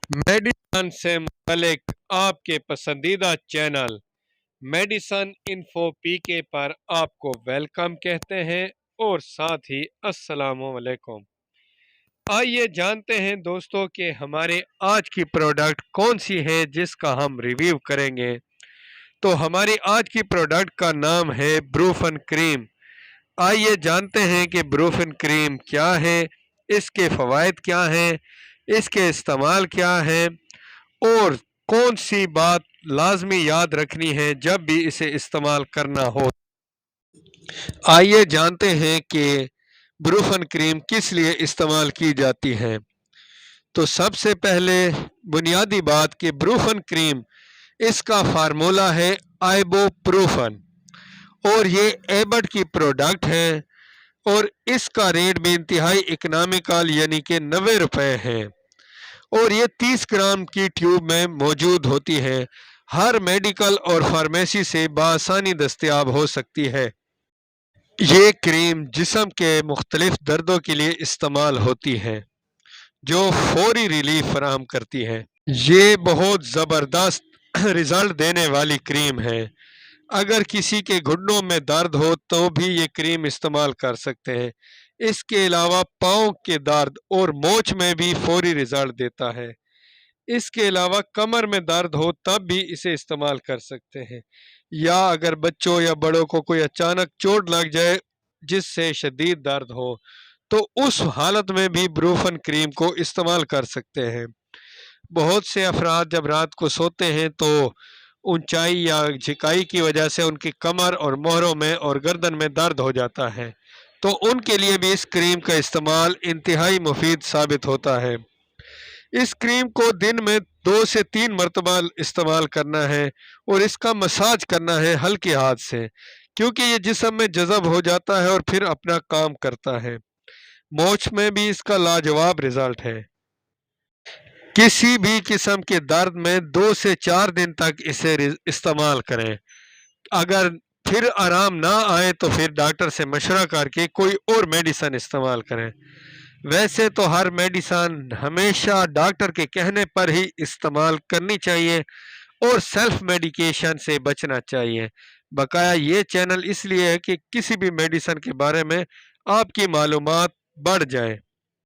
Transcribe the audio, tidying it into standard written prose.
Medicine से मुतल्लिक आपके पसंदीदा चैनल मेडिसन इन्फो पीके पर आपको वेलकम कहते हैं और साथ ही अस्सलामु अलैकुम। आइए जानते हैं दोस्तों कि हमारे आज की प्रोडक्ट कौन सी है जिसका हम रिव्यू करेंगे। तो हमारी आज की प्रोडक्ट का नाम है ब्रूफन क्रीम। आइए जानते हैं कि ब्रूफन क्रीम क्या है, इसके फ़वाइद क्या हैं, इसके इस्तेमाल क्या हैं और कौन सी बात लाजमी याद रखनी है जब भी इसे इस्तेमाल करना हो। आइए जानते हैं कि ब्रूफन क्रीम किस लिए इस्तेमाल की जाती है। तो सबसे पहले बुनियादी बात कि ब्रूफन क्रीम, इसका फार्मूला है आइबोप्रोफन और ये एबट की प्रोडक्ट है और इसका रेट भी इंतहाई इकनॉमिकल यानी कि 90 रुपये है और ये 30 ग्राम की ट्यूब में मौजूद होती है। हर मेडिकल और फार्मेसी से बआसानी दस्तयाब हो सकती है। ये क्रीम जिस्म के मुख्तलिफ दर्दों के लिए इस्तेमाल होती है जो फौरी रिलीफ फराहम करती है। ये बहुत ज़बरदस्त रिज़ल्ट देने वाली क्रीम है। अगर किसी के घुटनों में दर्द हो तो भी ये क्रीम इस्तेमाल कर सकते हैं। इसके अलावा पाँव के दर्द और मोच में भी फौरी रिजल्ट देता है। इसके अलावा कमर में दर्द हो तब भी इसे इस्तेमाल कर सकते हैं, या अगर बच्चों या बड़ों को कोई अचानक चोट लग जाए जिससे शदीद दर्द हो तो उस हालत में भी ब्रूफन क्रीम को इस्तेमाल कर सकते हैं। बहुत से अफराद जब रात को सोते हैं तो ऊंचाई या झिकाई की वजह से उनकी कमर और मोहरों में और गर्दन में दर्द हो जाता है, तो उनके लिए भी इस क्रीम का इस्तेमाल इंतहाई मुफीद साबित होता है। इस क्रीम को दिन में 2 से 3 मरतबा इस्तेमाल करना है और इसका मसाज करना है हल्के हाथ से, क्योंकि ये जिस्म में जज़ब हो जाता है और फिर अपना काम करता है। मोच में भी इसका लाजवाब रिजल्ट है। किसी भी किस्म के दर्द में 2 से 4 दिन तक इसे इस्तेमाल करें। अगर फिर आराम ना आए तो फिर डॉक्टर से मशवरा करके कोई और मेडिसन इस्तेमाल करें। वैसे तो हर मेडिसन हमेशा डॉक्टर के कहने पर ही इस्तेमाल करनी चाहिए और सेल्फ मेडिकेशन से बचना चाहिए। बकाया ये चैनल इसलिए है कि किसी भी मेडिसन के बारे में आपकी मालूमात बढ़ जाए।